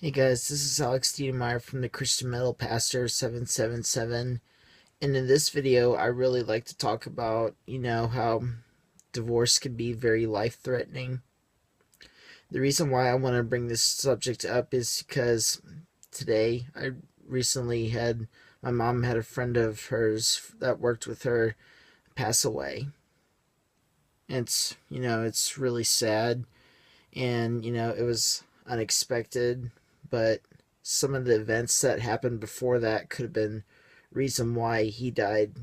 Hey guys, this is Alex Stiedemeyer from the Christian Metal Pastor 777. And in this video, I really like to talk about, how divorce can be very life-threatening. The reason why I want to bring this subject up is because today I recently had my mom had a friend of hers that worked with her pass away. It's really sad, and it was unexpected, but some of the events that happened before that could have been reason why he died.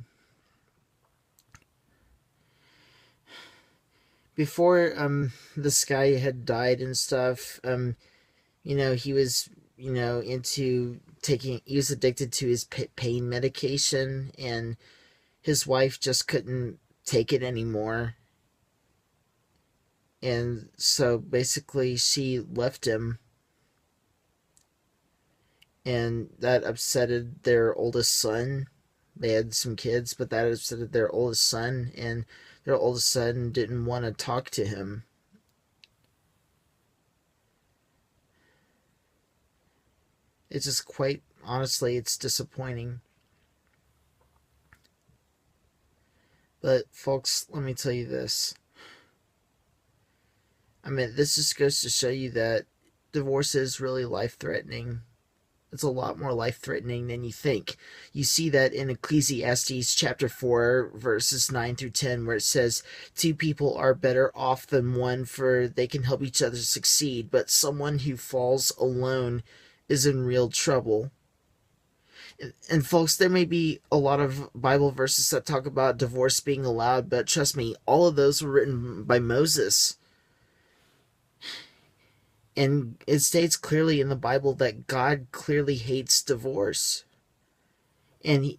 Before this guy had died and stuff, he was into taking, he was addicted to his pain medication, and his wife just couldn't take it anymore, and so basically she left him, and that upsetted their oldest son. They had some kids, but that upsetted their oldest son, and their oldest son didn't want to talk to him. It's just quite honestly, it's disappointing. But folks, let me tell you this. I mean, this just goes to show you that divorce is really life-threatening. It's a lot more life-threatening than you think. You see that in Ecclesiastes chapter 4, verses 9 through 10, where it says, two people are better off than one, for they can help each other succeed, but someone who falls alone is in real trouble. And folks, there may be a lot of Bible verses that talk about divorce being allowed, but trust me, all of those were written by Moses. And it states clearly in the Bible that God clearly hates divorce. And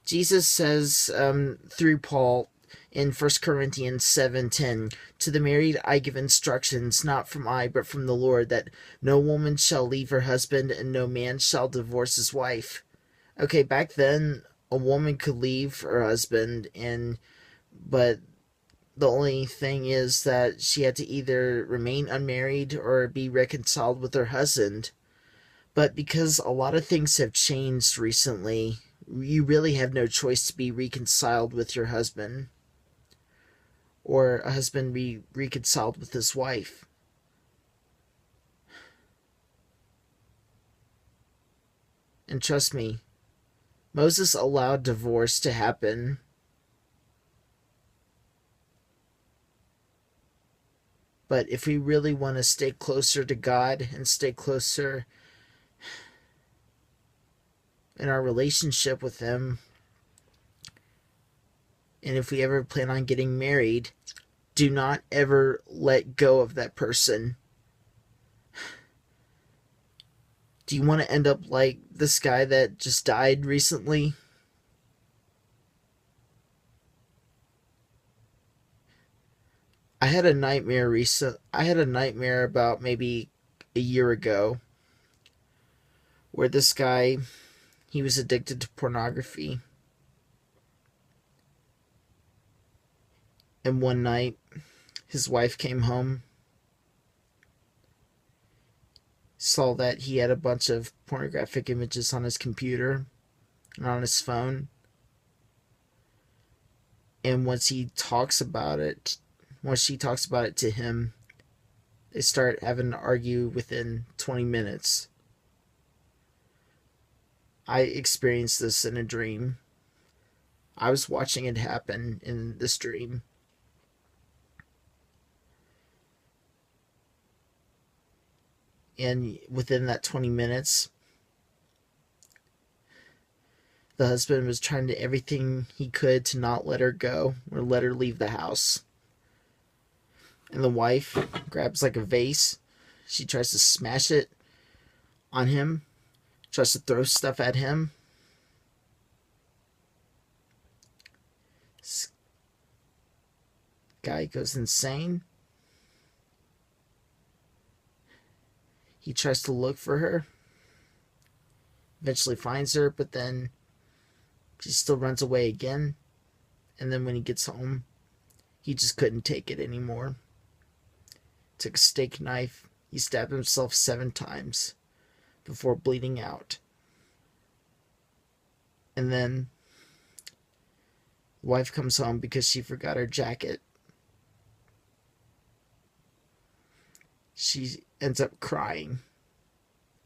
Jesus says through Paul in 1 Corinthians 7:10, to the married I give instructions, not from I, but from the Lord, that no woman shall leave her husband, and no man shall divorce his wife. Okay, back then, a woman could leave her husband, but the only thing is that she had to either remain unmarried or be reconciled with her husband. But because a lot of things have changed recently, you really have no choice to be reconciled with your husband, or a husband be reconciled with his wife. And trust me, Moses allowed divorce to happen. But if we really want to stay closer to God and stay closer in our relationship with Him, and if we ever plan on getting married, do not ever let go of that person. Do you want to end up like this guy that just died recently? I had a nightmare about maybe a year ago where this guy, he was addicted to pornography. And one night his wife came home, saw that he had a bunch of pornographic images on his computer and on his phone. And once she talks about it to him, they start having to argue within 20 minutes. I experienced this in a dream. I was watching it happen in this dream. And within that 20 minutes, the husband was trying to do everything he could to not let her go or let her leave the house. And the wife grabs like a vase. She tries to smash it on him, tries to throw stuff at him. This guy goes insane. He tries to look for her, eventually finds her, but then she still runs away again. And then when he gets home, he just couldn't take it anymore. Took a steak knife He stabbed himself 7 times before bleeding out. And then the wife comes home because she forgot her jacket. She ends up crying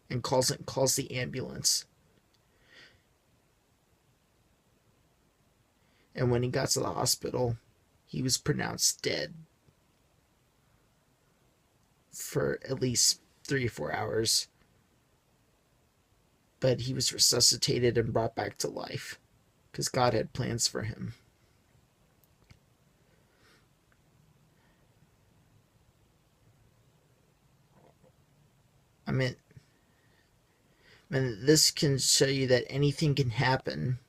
and calls the ambulance. And when he got to the hospital, he was pronounced dead for at least 3 or 4 hours. But he was resuscitated and brought back to life because God had plans for him. I mean, this can show you that anything can happen,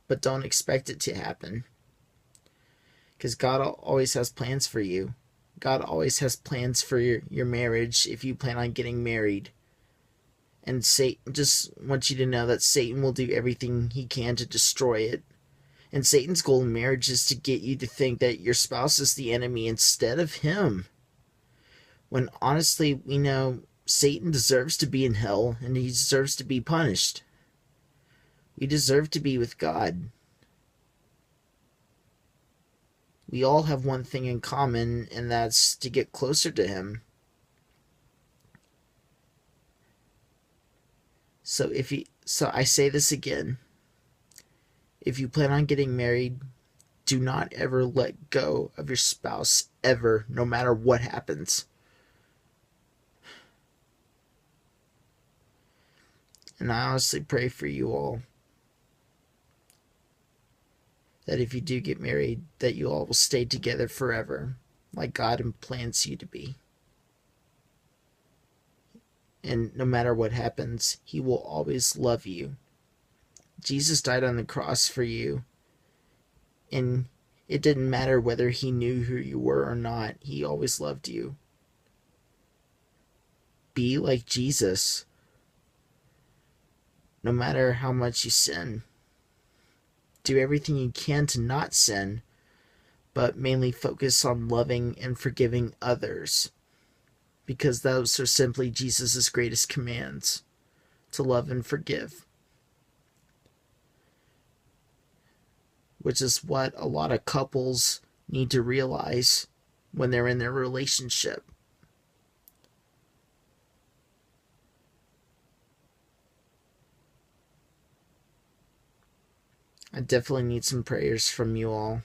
but don't expect it to happen. Because God always has plans for you. God always has plans for your marriage if you plan on getting married. And Satan just wants you to know that Satan will do everything he can to destroy it. And Satan's goal in marriage is to get you to think that your spouse is the enemy instead of him. When honestly, we know Satan deserves to be in hell and he deserves to be punished. We deserve to be with God. We all have one thing in common, and that's to get closer to him. So I say this again. If you plan on getting married, do not ever let go of your spouse ever, no matter what happens. And I honestly pray for you all that if you do get married, that you all will stay together forever, like God plans you to be. And no matter what happens, he will always love you. Jesus died on the cross for you, and it didn't matter whether he knew who you were or not. He always loved you. Be like Jesus, no matter how much you sin. Do everything you can to not sin, but mainly focus on loving and forgiving others, because those are simply Jesus' greatest commands, to love and forgive. Which is what a lot of couples need to realize when they're in their relationship. I definitely need some prayers from you all.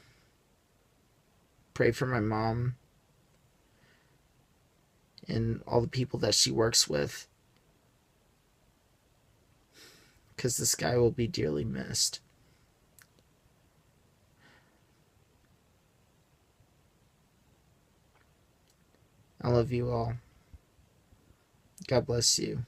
Pray for my mom and all the people that she works with, because this guy will be dearly missed. I love you all. God bless you.